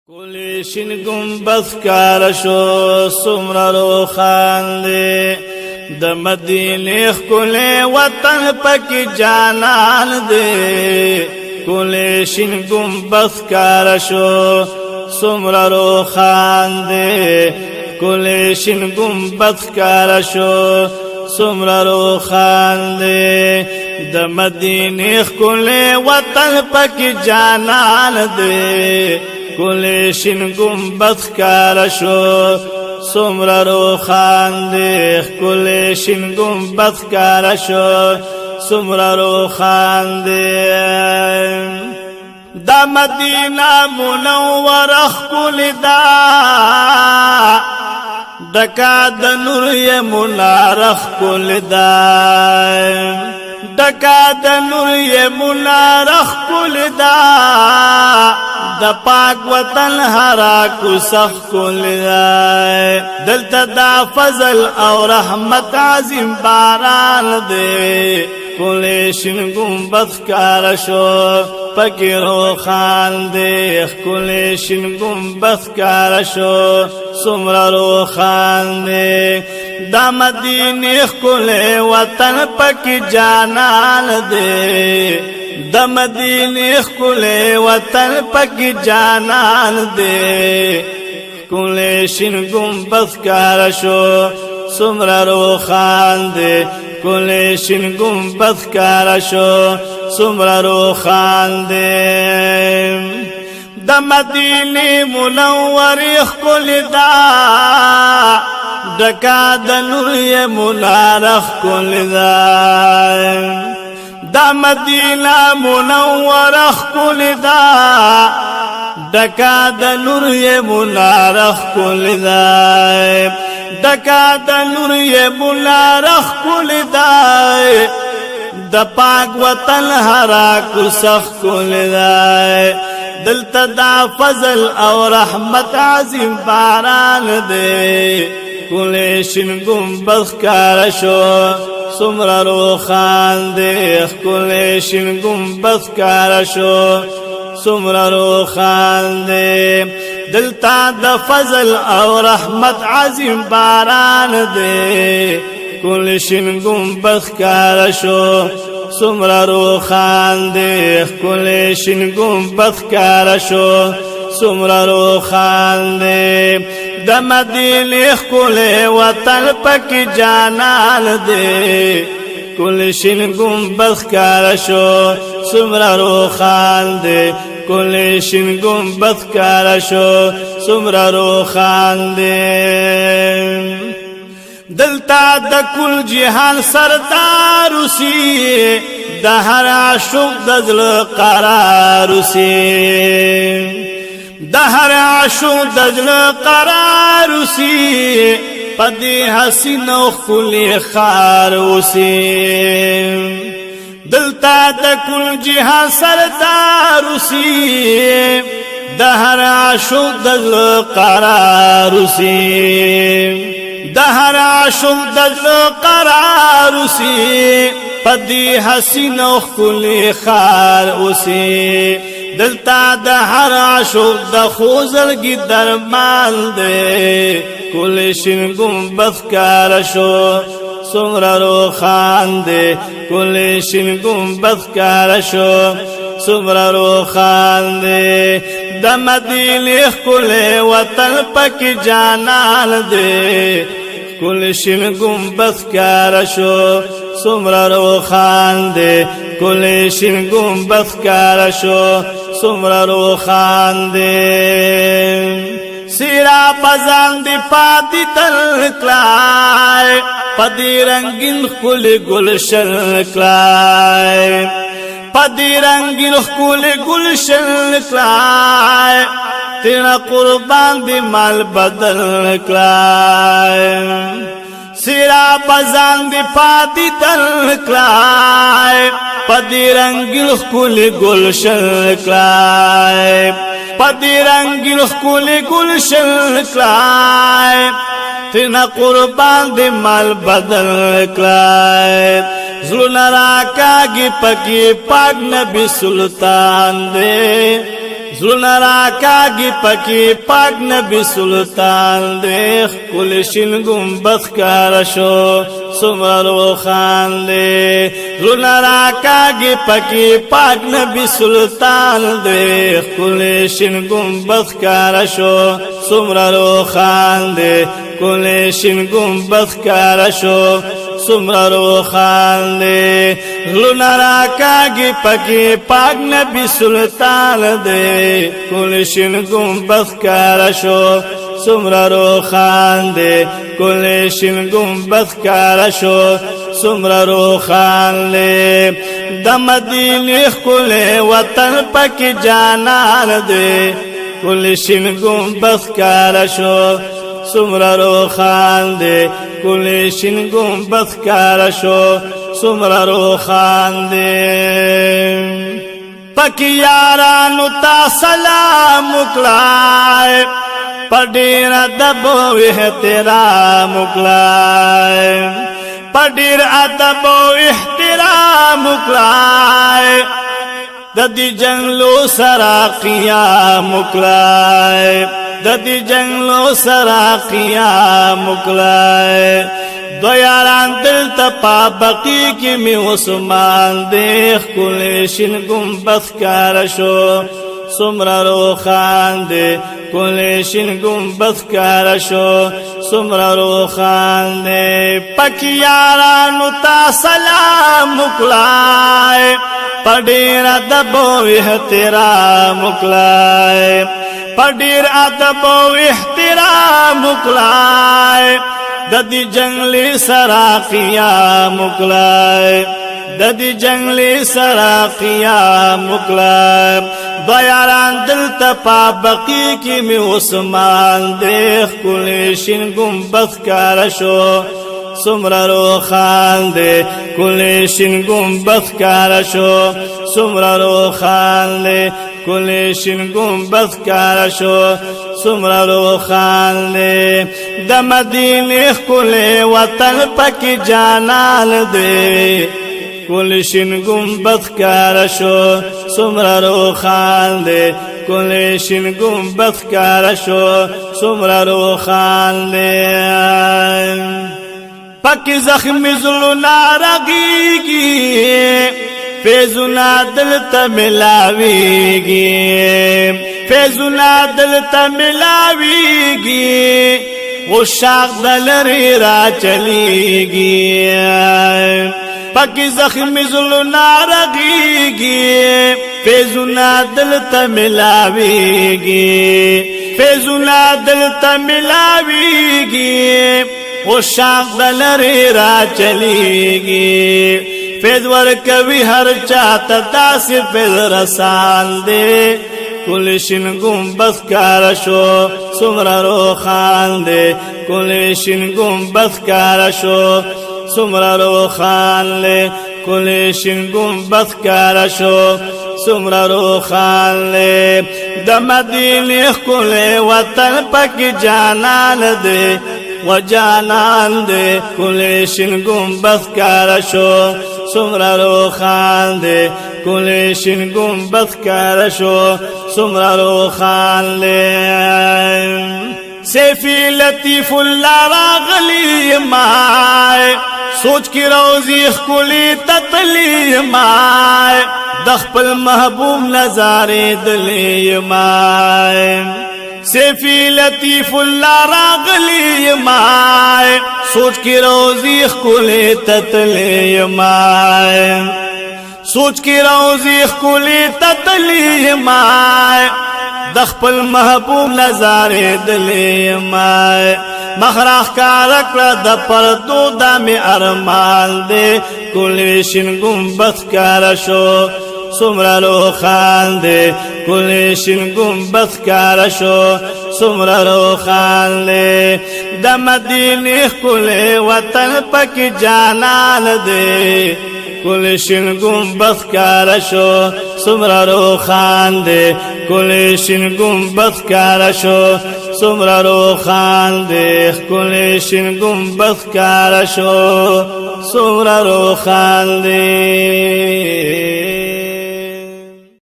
کولی شین گنبد کار شو سمر روخان دے د مدینه ښکلی وطن پکی جانان دے کولی شین گنبد کار شو سمر روخان دے کولی شین گنبد کار شو سمر روخان دے د مدینه ښکلی وطن پکی جانان دے کولی شین گنبد کار شو سمر روخان دے کولی شین گنبد کار شو سمر روخان دے دا مدینہ منور ښکلی دا ډکا د نور یې منار ښکلی دا ډکا د نور یې منار ښکلی دا د پاک وطن هرا کوڅه ښکلی دا دلته دا فضل او رحمت عظیم باران دی کولی شین گنبد ښکاره شو پکې روښان دی کولی شین گنبد ښکاره شو څومره روښان دی دا مدینې ښکلی وطن پکې جانان دی د مدینې ښکلی وطن پکې جانان دی کولی شین گنبد ښکاره شو څومره روښان دی کولی شین گنبد ښکاره شو څومره روښان دی د مدینې منورې ښکلی دا ډکا د نور یې مناره ښکلی دا دا مدینہ منوره ښکلی دا ډکا د نور یې مناره ښکلی دا ډکا د نور یې مناره ښکلی دا د پاک وطن هرا کوڅه ښکلی دا دلته دا فضل او رحمت عظیم باران دی کولی شین گنبد ښکاره شو څومره روښان دی کولی شین گنبد ښکاره شو څومره روښان دی دلته د فضل او رحمت عظیم باران دی کولی شین گنبد ښکاره شو څومره روښان دی کولی شین گنبد ښکاره شو څومره روښان دی د مدینې ښکلی وطن پکې جانان دی کولی شین گنبد ښکاره شو څومره روښان دی کولی شین گنبد ښکاره شو څومره روښان دی دلته د کل جهان سردار اوسي د هر عاشق د زړه قرار اوسي د هر عاشق د زړه قرار اوسي په دې حسین او ښکلي ښار اوسي دلته د کل جهان سردار اوسي د هر عاشق د زړه قرار اوسي د هر عاشق د زړه قرار اوسي په دې حسین او ښکلي ښار اوسي دلته د هر عاشق د خوزلګي درمان دی کولی شین گنبد ښکاره شو څومره روښان دی کولی شین گنبد ښکاره شو څومره روښان دی د مدینې ښکلی وطن پکې جانان دی کولی شین گنبد ښکاره شو څومره روښان دی کولی شین گنبد ښکاره شو څومره روښان دی سیرا پزان دی پاتې تل کلای پدې رنگین ښکلی گلشن کلای پدې رنگین ښکلی گلشن کلای تینا قربان دی مال بدل کلای سیرا پزان دی پاتې تل کلای پدې رنگین ښکلی گلشن کلای پدې رنگین ښکلی گلشن کلای تینا قربان دی مال بدل کلای زړونه راکاږي پکې پاک نبی سلطان دی زلنا راکاگی پکی پاک نبی سلطان دے کل شن گنبد کارشو سمر روخان دے زلنا راکاگی پکی پاک نبی سلطان دے کل شن گنبد کارشو سمر روخان دے کل شن گنبد کارشو سمر روخان دے زلنا راکاگی پکی پاک نبی سلطان دے کل شن گنبد کارشو سمر روخان دے کل شن گنبد کارشو سمر روخان دے د مدینہ کل وطن پکی جانان دے کل شن گنبد کارشو سمر روخان دے کل شن گنبد کارشو سمر روخان دے پکی یارانو تا سلام اکلائے پڑیر ادب و احترام اکلائے پڑیر ادب و احترام اکلائے ددی جنگلو سرا قیام اکلائے ددی جنگلو سرا قیام اکلائے دو یاران دل تپا بقی کی می عثمان دیکھ کل شن گنبد کارشو سمر روخان دے کل شن گنبد کارشو سمر روخان دے پکی یارانو تا سلام اکلائے پڑیر ادب و احترام اکلائے پڑیر ادب و احترام اکلائے ددی جنگلی سرا قیام اکلائے ددی جنگلی سرا قیام اکلائے دو یاران دل تپا بقی کی می عثمان دیکھ کل شن گنبد کارشو سمر روخان دے کل شن گنبد کارشو سمر روخان دے کل شن گنبد کارشو سمر روخان دے د مدینہ کل وطن پکی جانان دے کل شن گنبد کارشو سمر روخان دے کل شن گنبد کارشو سمر روخان دے پکی زخمی زلنا رگیگی فیضنا دل تملاویگی فیضنا دل تملاویگی غشاق دلری را چلیگی پکی زخمی زلنا رگیگی فیضنا دل تملاویگی فیضنا دل تملاویگی غشاق دلری را چلیگی فیض ورکوی ہر چاہتا داسی فیض رسال دے کل شن گنبد کارشو سمر روخان دے کل شن گنبد کارشو سمر روخان دے کل شن گنبد کارشو سمر روخان دے د مدینہ کل وطن پکی جانان دے و جانان دے کل شن گنبد کارشو سمر روخان دے کل شن گنبد کارشو سمر روخان دے سیفی لطیف اللہ راغلی مائے سوچ کی روزی کلی تتلی مائے دخپل محبوب نظارے دلی مائے سیفی لطیف اللہ راغلی مائے سوچ کی روزی کلی تتلی مائے سوچ کی روزی کلی تتلی مائے دخپل محبوب نظارے دلی مائے مخراخ کا رکڑا دا پردو دا میں ارمان دے کل شن گنبد کارشو سمر روخان دے کل شن گنبد کارشو سمر روخان دے دا مدینہ کل وطن پکی جانان دے کل شن گنبد کارشو سمر روخان دے کل شن گنبد کارشو سمر روخان دے کل شن گنبد کارشو سمر روخان دے